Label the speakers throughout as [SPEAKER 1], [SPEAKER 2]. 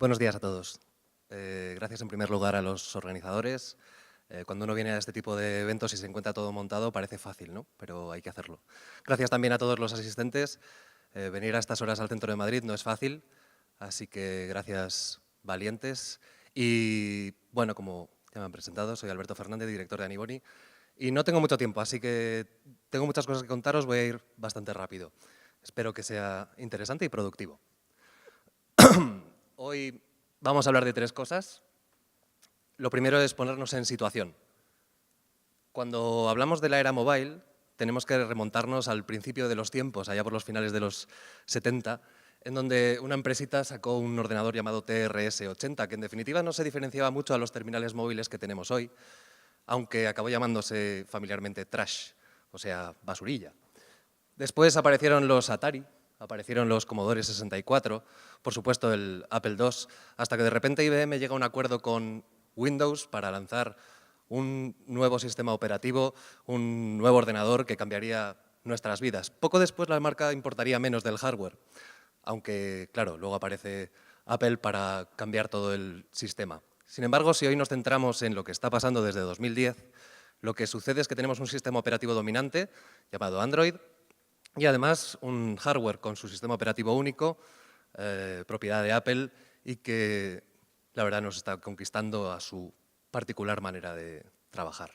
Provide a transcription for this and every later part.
[SPEAKER 1] Buenos días a todos. Gracias en primer lugar a los organizadores. Cuando uno viene a este tipo de eventos y se encuentra todo montado parece fácil, ¿no? Pero hay que hacerlo. Gracias también a todos los asistentes. Venir a estas horas al centro de Madrid no es fácil, así que gracias valientes. Y bueno, como ya me han presentado, soy Alberto Fernández, director de Aniboni. Y no tengo mucho tiempo, así que tengo muchas cosas que contaros, voy a ir bastante rápido. Espero que sea interesante y productivo. Hoy vamos a hablar de tres cosas. Lo primero es ponernos en situación. Cuando hablamos de la era mobile, tenemos que remontarnos al principio de los tiempos, allá por los finales de los 70, en donde una empresita sacó un ordenador llamado TRS-80, que en definitiva no se diferenciaba mucho a los terminales móviles que tenemos hoy, aunque acabó llamándose familiarmente trash, o sea, basurilla. Después aparecieron los Atari, aparecieron los Commodore 64, por supuesto el Apple II, hasta que de repente IBM llega a un acuerdo con Windows para lanzar un nuevo sistema operativo, un nuevo ordenador que cambiaría nuestras vidas. Poco después la marca importaría menos del hardware, aunque, claro, luego aparece Apple para cambiar todo el sistema. Sin embargo, si hoy nos centramos en lo que está pasando desde 2010, lo que sucede es que tenemos un sistema operativo dominante llamado Android, y además un hardware con su sistema operativo único, propiedad de Apple, y que la verdad nos está conquistando a su particular manera de trabajar.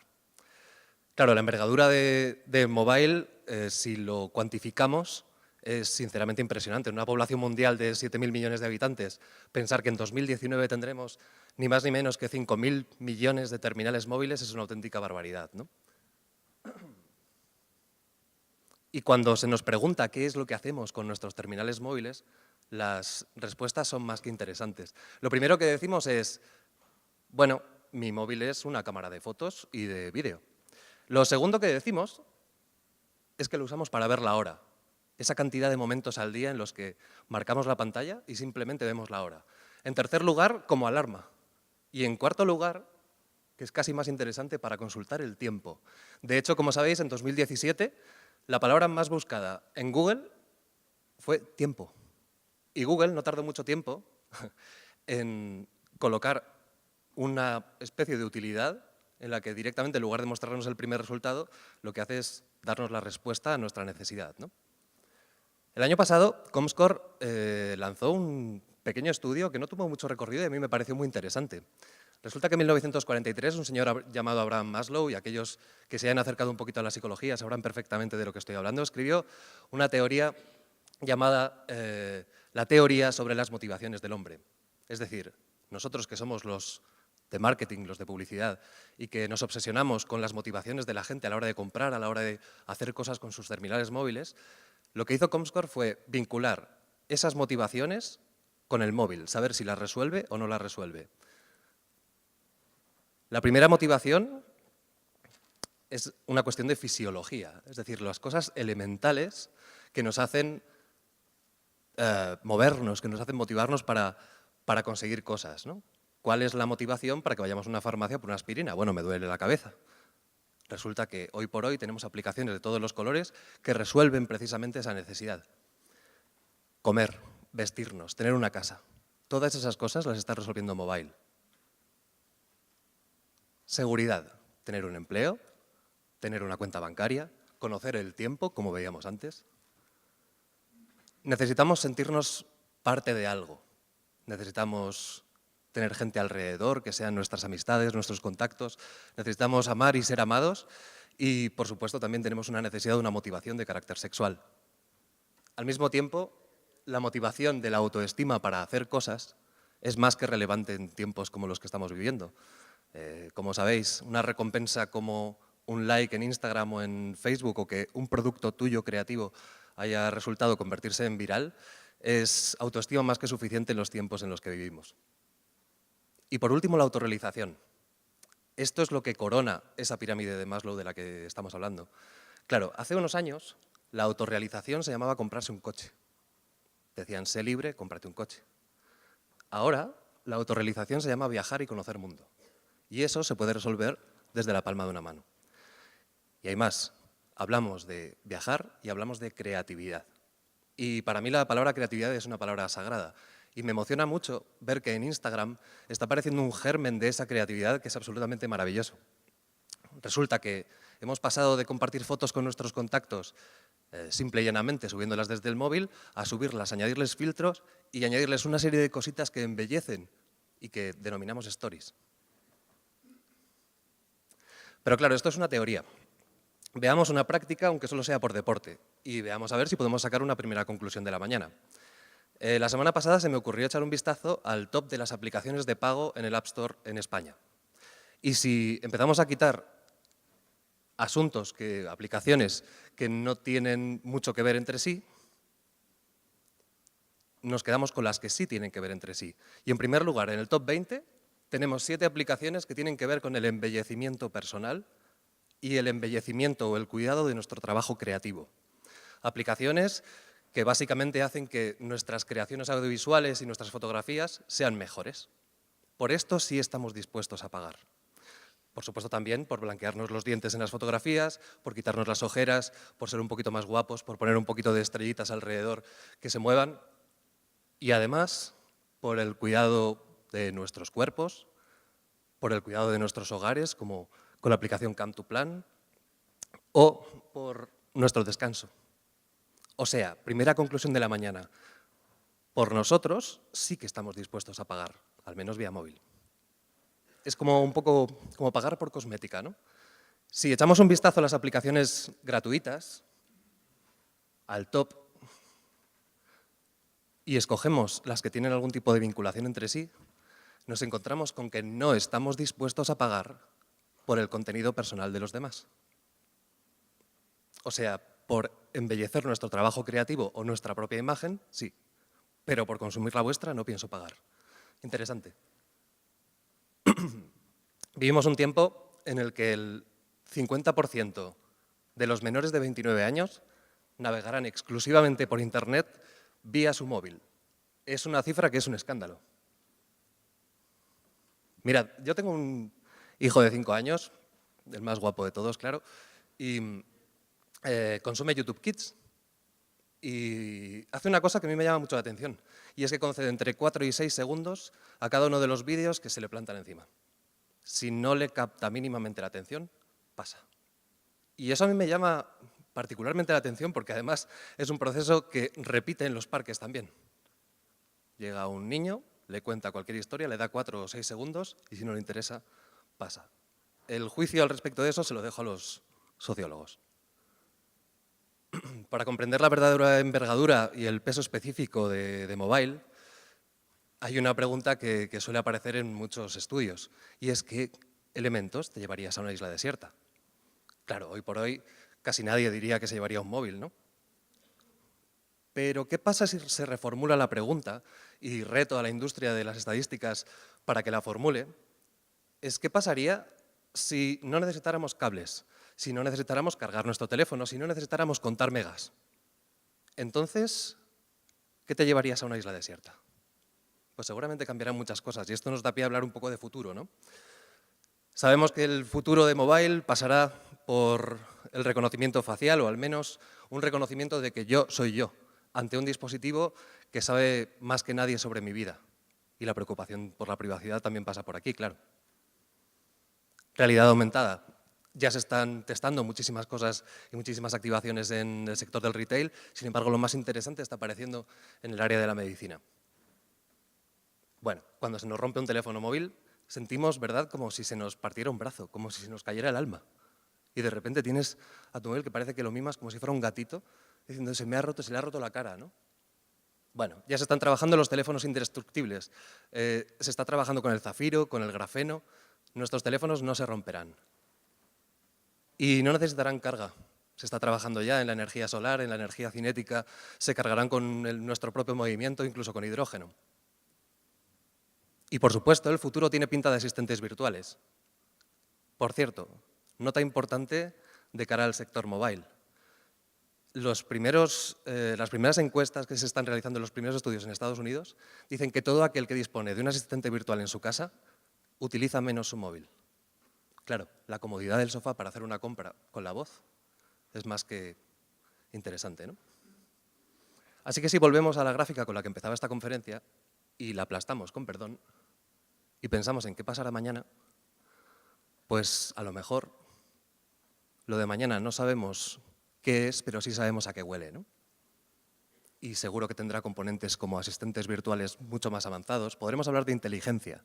[SPEAKER 1] Claro, la envergadura de mobile, si lo cuantificamos, es sinceramente impresionante. En una población mundial de 7.000 millones de habitantes, pensar que en 2019 tendremos ni más ni menos que 5.000 millones de terminales móviles es una auténtica barbaridad, ¿no? Y cuando se nos pregunta qué es lo que hacemos con nuestros terminales móviles, las respuestas son más que interesantes. Lo primero que decimos es, bueno, mi móvil es una cámara de fotos y de vídeo. Lo segundo que decimos es que lo usamos para ver la hora. Esa cantidad de momentos al día en los que marcamos la pantalla y simplemente vemos la hora. En tercer lugar, como alarma. Y en cuarto lugar, que es casi más interesante, para consultar el tiempo. De hecho, como sabéis, en 2017 la palabra más buscada en Google fue tiempo. Y Google no tardó mucho tiempo en colocar una especie de utilidad en la que directamente, en lugar de mostrarnos el primer resultado, lo que hace es darnos la respuesta a nuestra necesidad, ¿no? El año pasado, Comscore lanzó un pequeño estudio que no tuvo mucho recorrido y a mí me pareció muy interesante. Resulta que en 1943 un señor llamado Abraham Maslow, y aquellos que se hayan acercado un poquito a la psicología sabrán perfectamente de lo que estoy hablando, escribió una teoría llamada la teoría sobre las motivaciones del hombre. Es decir, nosotros que somos los de marketing, los de publicidad, y que nos obsesionamos con las motivaciones de la gente a la hora de comprar, a la hora de hacer cosas con sus terminales móviles, lo que hizo Comscore fue vincular esas motivaciones con el móvil, saber si las resuelve o no las resuelve. La primera motivación es una cuestión de fisiología, es decir, las cosas elementales que nos hacen movernos, que nos hacen motivarnos para conseguir cosas, ¿no? ¿Cuál es la motivación para que vayamos a una farmacia por una aspirina? Bueno, me duele la cabeza. Resulta que hoy por hoy tenemos aplicaciones de todos los colores que resuelven precisamente esa necesidad. Comer, vestirnos, tener una casa. Todas esas cosas las está resolviendo mobile. Seguridad, tener un empleo, tener una cuenta bancaria, conocer el tiempo, como veíamos antes. Necesitamos sentirnos parte de algo. Necesitamos tener gente alrededor, que sean nuestras amistades, nuestros contactos. Necesitamos amar y ser amados. Y, por supuesto, también tenemos una necesidad de una motivación de carácter sexual. Al mismo tiempo, la motivación de la autoestima para hacer cosas es más que relevante en tiempos como los que estamos viviendo. Como sabéis, una recompensa como un like en Instagram o en Facebook o que un producto tuyo creativo haya resultado convertirse en viral es autoestima más que suficiente en los tiempos en los que vivimos. Y por último, la autorrealización. Esto es lo que corona esa pirámide de Maslow de la que estamos hablando. Claro, hace unos años la autorrealización se llamaba comprarse un coche. Decían, sé libre, cómprate un coche. Ahora la autorrealización se llama viajar y conocer mundo. Y eso se puede resolver desde la palma de una mano. Y hay más. Hablamos de viajar y hablamos de creatividad. Y para mí la palabra creatividad es una palabra sagrada. Y me emociona mucho ver que en Instagram está apareciendo un germen de esa creatividad que es absolutamente maravilloso. Resulta que hemos pasado de compartir fotos con nuestros contactos simple y llanamente subiéndolas desde el móvil, a subirlas, añadirles filtros y añadirles una serie de cositas que embellecen y que denominamos stories. Pero claro, esto es una teoría. Veamos una práctica, aunque solo sea por deporte, y veamos a ver si podemos sacar una primera conclusión de la mañana. La semana pasada se me ocurrió echar un vistazo al top de las aplicaciones de pago en el App Store en España. Y si empezamos a quitar aplicaciones que no tienen mucho que ver entre sí, nos quedamos con las que sí tienen que ver entre sí. Y en primer lugar, en el top 20, tenemos 7 aplicaciones que tienen que ver con el embellecimiento personal y el embellecimiento o el cuidado de nuestro trabajo creativo. Aplicaciones que básicamente hacen que nuestras creaciones audiovisuales y nuestras fotografías sean mejores. Por esto sí estamos dispuestos a pagar. Por supuesto también por blanquearnos los dientes en las fotografías, por quitarnos las ojeras, por ser un poquito más guapos, por poner un poquito de estrellitas alrededor que se muevan. Y además, por el cuidado de nuestros cuerpos, por el cuidado de nuestros hogares, como con la aplicación Come2Plan, o por nuestro descanso. O sea, primera conclusión de la mañana, por nosotros sí que estamos dispuestos a pagar, al menos vía móvil. Es como un poco como pagar por cosmética, ¿no? Si echamos un vistazo a las aplicaciones gratuitas, al top, y escogemos las que tienen algún tipo de vinculación entre sí, nos encontramos con que no estamos dispuestos a pagar por el contenido personal de los demás. O sea, por embellecer nuestro trabajo creativo o nuestra propia imagen, sí, pero por consumir la vuestra no pienso pagar. Interesante. Vivimos un tiempo en el que el 50% de los menores de 29 años navegarán exclusivamente por Internet vía su móvil. Es una cifra que es un escándalo. Mirad, yo tengo un hijo de 5 años, el más guapo de todos, claro, y consume YouTube Kids. Y hace una cosa que a mí me llama mucho la atención, y es que concede entre 4 y 6 segundos a cada uno de los vídeos que se le plantan encima. Si no le capta mínimamente la atención, pasa. Y eso a mí me llama particularmente la atención porque además es un proceso que repite en los parques también. Llega un niño, le cuenta cualquier historia, le da 4 o 6 segundos y si no le interesa, pasa. El juicio al respecto de eso se lo dejo a los sociólogos. Para comprender la verdadera envergadura y el peso específico de mobile, hay una pregunta que suele aparecer en muchos estudios, y es ¿qué elementos te llevarías a una isla desierta? Claro, hoy por hoy casi nadie diría que se llevaría un móvil, ¿no? Pero ¿qué pasa si se reformula la pregunta, y reto a la industria de las estadísticas para que la formule? ¿Qué pasaría si no necesitáramos cables, si no necesitáramos cargar nuestro teléfono, si no necesitáramos contar megas? Entonces, ¿qué te llevarías a una isla desierta? Pues seguramente cambiarán muchas cosas y esto nos da pie a hablar un poco de futuro, ¿no? Sabemos que el futuro de mobile pasará por el reconocimiento facial o al menos un reconocimiento de que yo soy yo ante un dispositivo que sabe más que nadie sobre mi vida. Y la preocupación por la privacidad también pasa por aquí, claro. Realidad aumentada. Ya se están testando muchísimas cosas y muchísimas activaciones en el sector del retail, sin embargo lo más interesante está apareciendo en el área de la medicina. Bueno, cuando se nos rompe un teléfono móvil, sentimos, ¿verdad?, como si se nos partiera un brazo, como si se nos cayera el alma. Y de repente tienes a tu móvil que parece que lo mimas como si fuera un gatito, diciendo, se le ha roto la cara, ¿no? Bueno, ya se están trabajando los teléfonos indestructibles. Se está trabajando con el zafiro, con el grafeno. Nuestros teléfonos no se romperán. Y no necesitarán carga. Se está trabajando ya en la energía solar, en la energía cinética. Se cargarán con nuestro propio movimiento, incluso con hidrógeno. Y, por supuesto, el futuro tiene pinta de asistentes virtuales. Por cierto, nota importante de cara al sector mobile. Las primeras encuestas que se están realizando en los primeros estudios en Estados Unidos dicen que todo aquel que dispone de un asistente virtual en su casa utiliza menos su móvil. Claro, la comodidad del sofá para hacer una compra con la voz es más que interesante, ¿no? Así que si volvemos a la gráfica con la que empezaba esta conferencia, y la aplastamos, con perdón, y pensamos en qué pasará mañana, pues a lo mejor lo de mañana no sabemos qué es, pero sí sabemos a qué huele, ¿no? Y seguro que tendrá componentes como asistentes virtuales mucho más avanzados. Podremos hablar de inteligencia.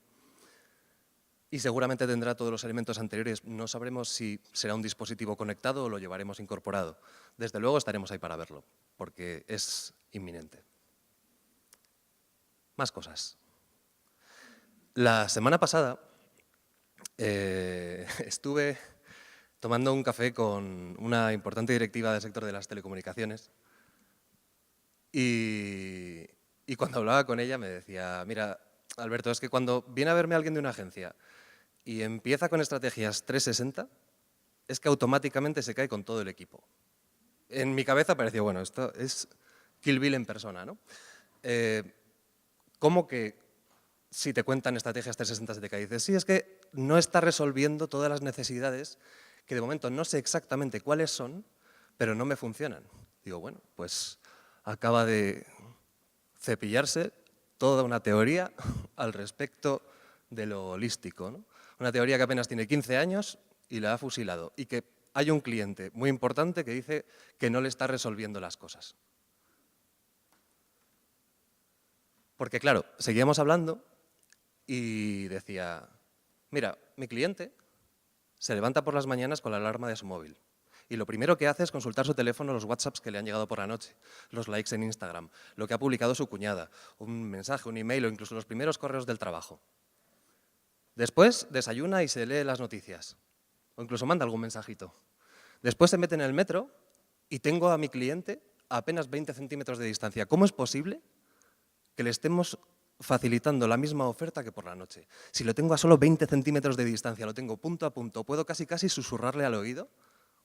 [SPEAKER 1] Y seguramente tendrá todos los elementos anteriores. No sabremos si será un dispositivo conectado o lo llevaremos incorporado. Desde luego estaremos ahí para verlo, porque es inminente. Más cosas. La semana pasada estuve tomando un café con una importante directiva del sector de las telecomunicaciones y cuando hablaba con ella me decía, mira, Alberto, es que cuando viene a verme alguien de una agencia y empieza con estrategias 360, es que automáticamente se cae con todo el equipo. En mi cabeza parecía, bueno, esto es Kill Bill en persona, ¿no? ¿Cómo que si te cuentan estrategias 360 se te cae? Dices, sí, es que no está resolviendo todas las necesidades que de momento no sé exactamente cuáles son, pero no me funcionan. Digo, bueno, pues acaba de cepillarse toda una teoría al respecto de lo holístico, ¿no? Una teoría que apenas tiene 15 años y la ha fusilado. Y que hay un cliente muy importante que dice que no le está resolviendo las cosas. Porque claro, seguíamos hablando y decía, mira, mi cliente se levanta por las mañanas con la alarma de su móvil. Y lo primero que hace es consultar su teléfono, los WhatsApps que le han llegado por la noche, los likes en Instagram, lo que ha publicado su cuñada, un mensaje, un email o incluso los primeros correos del trabajo. Después desayuna y se lee las noticias, o incluso manda algún mensajito. Después se mete en el metro y tengo a mi cliente a apenas 20 centímetros de distancia. ¿Cómo es posible que le estemos facilitando la misma oferta que por la noche? Si lo tengo a solo 20 centímetros de distancia, lo tengo punto a punto, puedo casi susurrarle al oído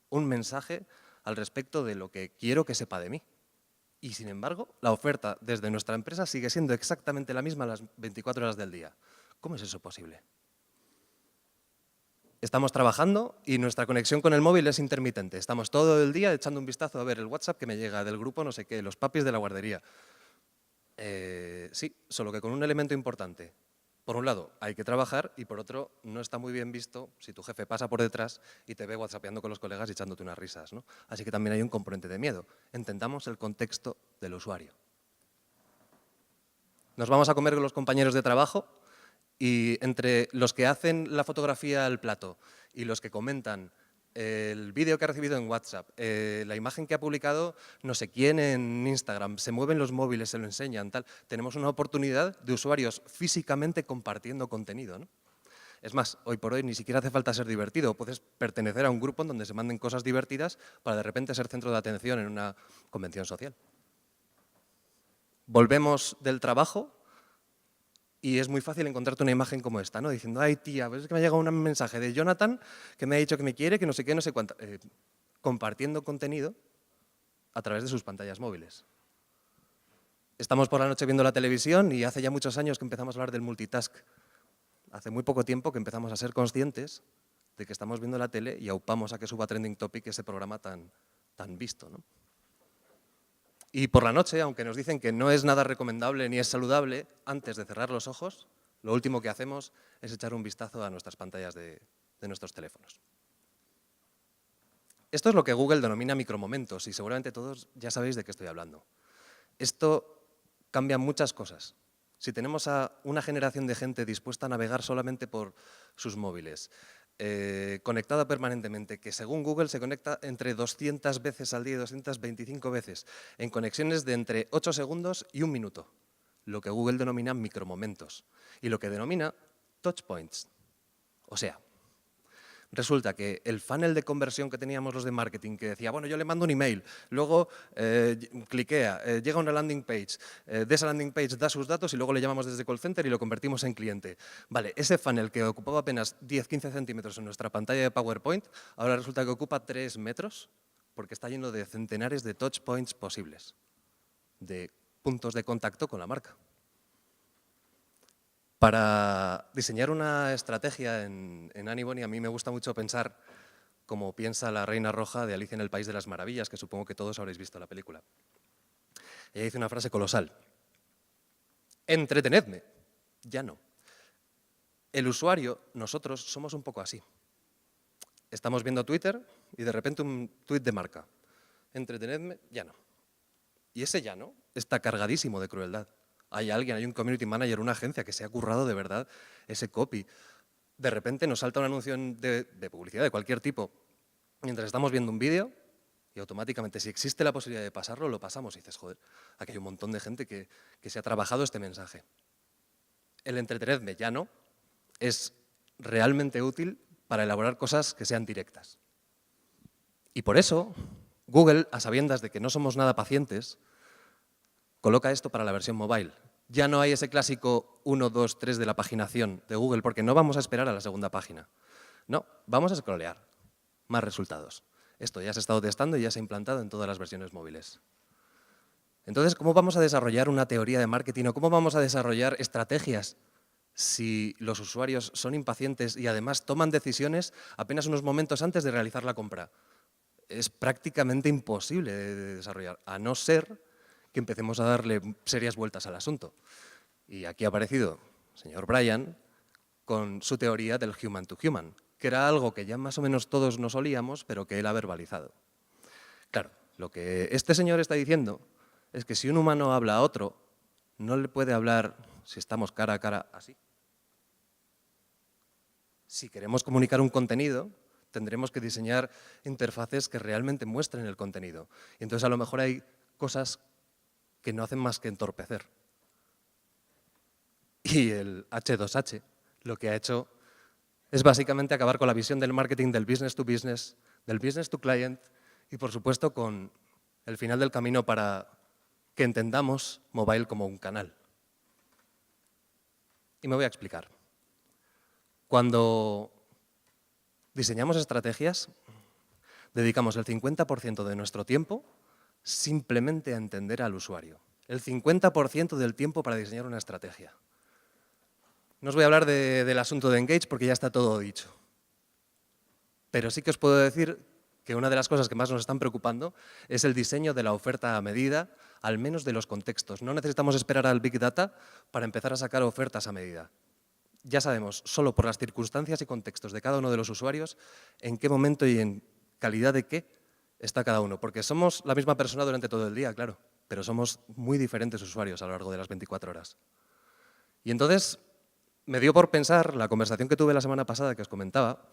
[SPEAKER 1] un mensaje al respecto de lo que quiero que sepa de mí. Y sin embargo, la oferta desde nuestra empresa sigue siendo exactamente la misma a las 24 horas del día. ¿Cómo es eso posible? Estamos trabajando y nuestra conexión con el móvil es intermitente. Estamos todo el día echando un vistazo a ver el WhatsApp que me llega del grupo no sé qué, los papis de la guardería. Sí, solo que con un elemento importante. Por un lado, hay que trabajar y por otro, no está muy bien visto si tu jefe pasa por detrás y te ve whatsappeando con los colegas y echándote unas risas, ¿no? Así que también hay un componente de miedo. Entendamos el contexto del usuario. Nos vamos a comer con los compañeros de trabajo y entre los que hacen la fotografía al plato y los que comentan el vídeo que ha recibido en WhatsApp, la imagen que ha publicado no sé quién en Instagram, se mueven los móviles, se lo enseñan, tal. Tenemos una oportunidad de usuarios físicamente compartiendo contenido, ¿no? Es más, hoy por hoy ni siquiera hace falta ser divertido. Puedes pertenecer a un grupo en donde se manden cosas divertidas para de repente ser centro de atención en una convención social. Volvemos del trabajo y es muy fácil encontrarte una imagen como esta, ¿no? Diciendo, ay tía, pues es que me ha llegado un mensaje de Jonathan que me ha dicho que me quiere, que no sé qué, no sé cuánto. Compartiendo contenido a través de sus pantallas móviles. Estamos por la noche viendo la televisión y hace ya muchos años que empezamos a hablar del multitask. Hace muy poco tiempo que empezamos a ser conscientes de que estamos viendo la tele y aupamos a que suba Trending Topic ese programa tan visto, ¿no? Y por la noche, aunque nos dicen que no es nada recomendable ni es saludable, antes de cerrar los ojos, lo último que hacemos es echar un vistazo a nuestras pantallas de nuestros teléfonos. Esto es lo que Google denomina micromomentos y seguramente todos ya sabéis de qué estoy hablando. Esto cambia muchas cosas. Si tenemos a una generación de gente dispuesta a navegar solamente por sus móviles, conectada permanentemente, que según Google se conecta entre 200 veces al día y 225 veces, en conexiones de entre 8 segundos y 1 minuto, lo que Google denomina micromomentos y lo que denomina touch points. O sea, resulta que el funnel de conversión que teníamos los de marketing, que decía, bueno, yo le mando un email, luego cliquea, llega a una landing page, de esa landing page da sus datos y luego le llamamos desde call center y lo convertimos en cliente. Vale, ese funnel que ocupaba apenas 10-15 centímetros en nuestra pantalla de PowerPoint, ahora resulta que ocupa 3 metros porque está lleno de centenares de touch points posibles, de puntos de contacto con la marca. Para diseñar una estrategia en Anibone, a mí me gusta mucho pensar como piensa la Reina Roja de Alicia en el País de las Maravillas, que supongo que todos habréis visto la película. Ella dice una frase colosal. Entretenedme. Ya no. El usuario, nosotros, somos un poco así. Estamos viendo Twitter y de repente un tuit de marca. Entretenedme, ya no. Y ese ya no está cargadísimo de crueldad. Hay alguien, hay un community manager, una agencia que se ha currado de verdad ese copy. De repente nos salta un anuncio de publicidad de cualquier tipo mientras estamos viendo un vídeo y automáticamente, si existe la posibilidad de pasarlo, lo pasamos y dices, joder, aquí hay un montón de gente que se ha trabajado este mensaje. El entretenedme ya no es realmente útil para elaborar cosas que sean directas. Y por eso, Google, a sabiendas de que no somos nada pacientes, coloca esto para la versión mobile. Ya no hay ese clásico 1, 2, 3 de la paginación de Google, porque no vamos a esperar a la segunda página. No, vamos a scrollear. Más resultados. Esto ya se ha estado testando y ya se ha implantado en todas las versiones móviles. Entonces, ¿cómo vamos a desarrollar una teoría de marketing o cómo vamos a desarrollar estrategias si los usuarios son impacientes y además toman decisiones apenas unos momentos antes de realizar la compra? Es prácticamente imposible de desarrollar, a no ser que empecemos a darle serias vueltas al asunto. Y aquí ha aparecido el señor Bryan con su teoría del human to human, que era algo que ya más o menos todos nos olíamos, pero que él ha verbalizado. Claro, lo que este señor está diciendo es que si un humano habla a otro, no le puede hablar, si estamos cara a cara, así. Si queremos comunicar un contenido, tendremos que diseñar interfaces que realmente muestren el contenido. Y entonces a lo mejor hay cosas que no hacen más que entorpecer. Y el H2H lo que ha hecho es básicamente acabar con la visión del marketing del business to business, del business to client y, por supuesto, con el final del camino para que entendamos mobile como un canal. Y me voy a explicar. Cuando diseñamos estrategias, dedicamos el 50% de nuestro tiempo simplemente a entender al usuario. El 50% del tiempo para diseñar una estrategia. No os voy a hablar del asunto de Engage porque ya está todo dicho. Pero sí que os puedo decir que una de las cosas que más nos están preocupando es el diseño de la oferta a medida, al menos de los contextos. No necesitamos esperar al Big Data para empezar a sacar ofertas a medida. Ya sabemos, solo por las circunstancias y contextos de cada uno de los usuarios, en qué momento y en calidad de qué está cada uno. Porque somos la misma persona durante todo el día, claro, pero somos muy diferentes usuarios a lo largo de las 24 horas. Y entonces me dio por pensar la conversación que tuve la semana pasada que os comentaba,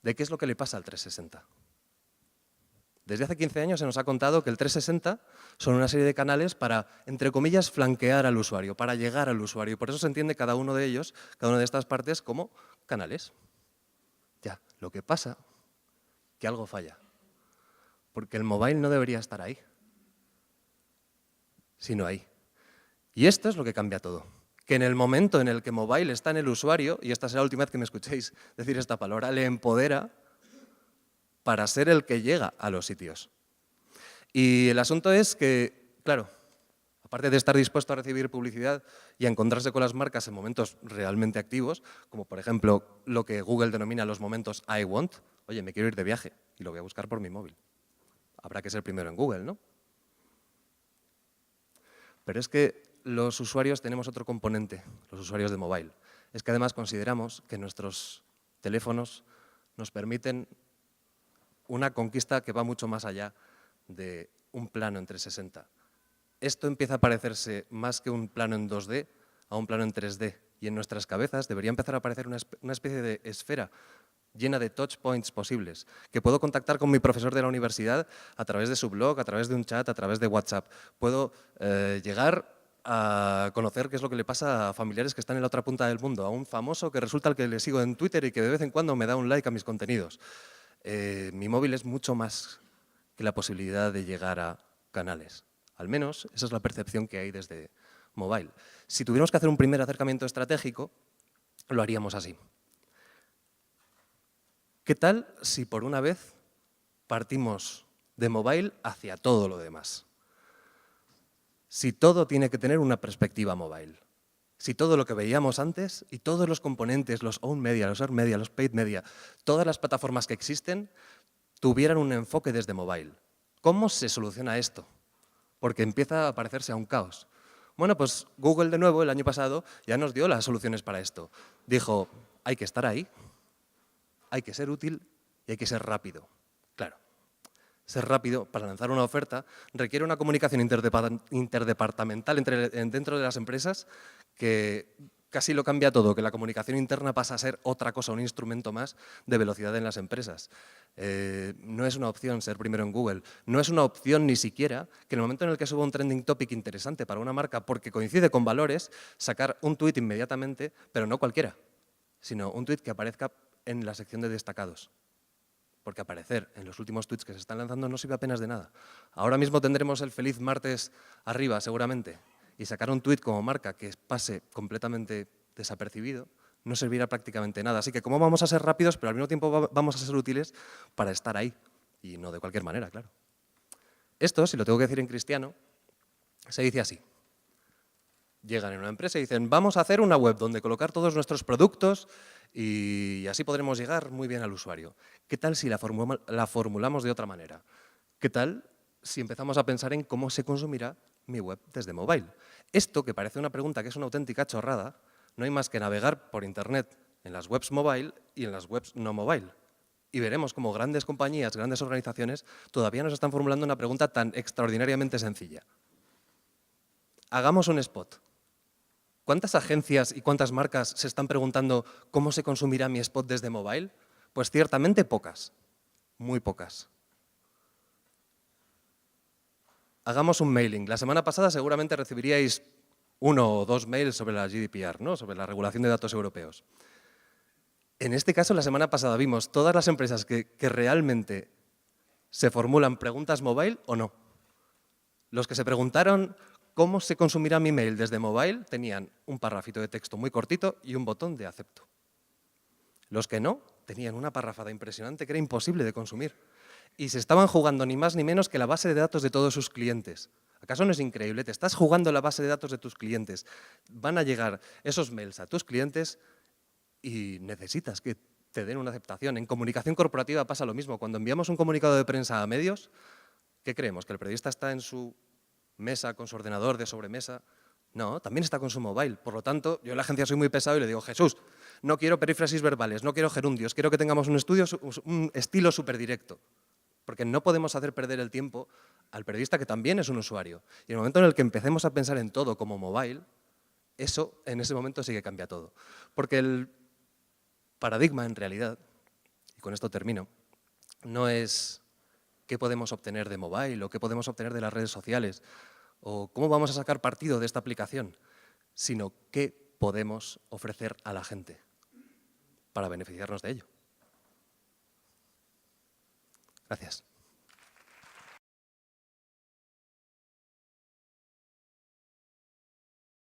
[SPEAKER 1] de qué es lo que le pasa al 360. Desde hace 15 años se nos ha contado que el 360 son una serie de canales para, entre comillas, flanquear al usuario, para llegar al usuario. Y por eso se entiende cada uno de ellos, cada una de estas partes, como canales. Ya, lo que pasa que algo falla. Porque el mobile no debería estar ahí, sino ahí. Y esto es lo que cambia todo. Que en el momento en el que mobile está en el usuario, y esta será la última vez que me escuchéis decir esta palabra, le empodera para ser el que llega a los sitios. Y el asunto es que, claro, aparte de estar dispuesto a recibir publicidad y a encontrarse con las marcas en momentos realmente activos, como por ejemplo lo que Google denomina los momentos I want, oye, me quiero ir de viaje y lo voy a buscar por mi móvil. Habrá que ser primero en Google, ¿no? Pero es que los usuarios tenemos otro componente, los usuarios de mobile. Es que además consideramos que nuestros teléfonos nos permiten una conquista que va mucho más allá de un plano en 360. Esto empieza a parecerse más que un plano en 2D a un plano en 3D. Y en nuestras cabezas debería empezar a aparecer una especie de esfera llena de touch points posibles, que puedo contactar con mi profesor de la universidad a través de su blog, a través de un chat, a través de WhatsApp. Puedo llegar a conocer qué es lo que le pasa a familiares que están en la otra punta del mundo, a un famoso que resulta al que le sigo en Twitter y que de vez en cuando me da un like a mis contenidos. Mi móvil es mucho más que la posibilidad de llegar a canales. Al menos esa es la percepción que hay desde mobile. Si tuviéramos que hacer un primer acercamiento estratégico, lo haríamos así. ¿Qué tal si por una vez partimos de mobile hacia todo lo demás? Si todo tiene que tener una perspectiva mobile. Si todo lo que veíamos antes y todos los componentes, los owned media, los earned media, los paid media, todas las plataformas que existen, tuvieran un enfoque desde mobile. ¿Cómo se soluciona esto? Porque empieza a parecerse a un caos. Bueno, pues Google de nuevo el año pasado ya nos dio las soluciones para esto. Dijo, hay que estar ahí, hay que ser útil y hay que ser rápido. Claro, ser rápido para lanzar una oferta requiere una comunicación interdepartamental dentro de las empresas que casi lo cambia todo, que la comunicación interna pasa a ser otra cosa, un instrumento más de velocidad en las empresas. No es una opción ser primero en Google, no es una opción ni siquiera que en el momento en el que suba un trending topic interesante para una marca porque coincide con valores, sacar un tuit inmediatamente, pero no cualquiera, sino un tuit que aparezca en la sección de destacados. Porque aparecer en los últimos tweets que se están lanzando no sirve apenas de nada. Ahora mismo tendremos el feliz martes arriba, seguramente, y sacar un tweet como marca que pase completamente desapercibido no servirá prácticamente nada. Así que, ¿cómo vamos a ser rápidos, pero al mismo tiempo vamos a ser útiles para estar ahí? Y no de cualquier manera, claro. Esto, si lo tengo que decir en cristiano, se dice así. Llegan en una empresa y dicen, vamos a hacer una web donde colocar todos nuestros productos y así podremos llegar muy bien al usuario. ¿Qué tal si la formulamos de otra manera? ¿Qué tal si empezamos a pensar en cómo se consumirá mi web desde mobile? Esto, que parece una pregunta que es una auténtica chorrada, no hay más que navegar por Internet en las webs mobile y en las webs no mobile. Y veremos cómo grandes compañías, grandes organizaciones, todavía nos están formulando una pregunta tan extraordinariamente sencilla. Hagamos un spot. ¿Cuántas agencias y cuántas marcas se están preguntando cómo se consumirá mi spot desde mobile? Pues ciertamente pocas, muy pocas. Hagamos un mailing. La semana pasada seguramente recibiríais 1 o 2 mails sobre la GDPR, ¿no? Sobre la regulación de datos europeos. En este caso, la semana pasada vimos todas las empresas que realmente se formulan preguntas mobile o no. Los que se preguntaron cómo se consumirá mi mail desde mobile tenían un parrafito de texto muy cortito y un botón de acepto. Los que no tenían una parrafada impresionante que era imposible de consumir. Y se estaban jugando ni más ni menos que la base de datos de todos sus clientes. ¿Acaso no es increíble? Te estás jugando la base de datos de tus clientes. Van a llegar esos mails a tus clientes y necesitas que te den una aceptación. En comunicación corporativa pasa lo mismo. Cuando enviamos un comunicado de prensa a medios, ¿qué creemos? ¿Que el periodista está en su mesa con su ordenador de sobremesa? No, también está con su mobile. Por lo tanto, yo en la agencia soy muy pesado y le digo, Jesús, no quiero perífrasis verbales, no quiero gerundios, quiero que tengamos un estilo súper directo. Porque no podemos hacer perder el tiempo al periodista que también es un usuario. Y en el momento en el que empecemos a pensar en todo como mobile, eso en ese momento sí que cambia todo. Porque el paradigma en realidad, y con esto termino, no es qué podemos obtener de mobile o qué podemos obtener de las redes sociales o cómo vamos a sacar partido de esta aplicación, sino qué podemos ofrecer a la gente para beneficiarnos de ello. Gracias.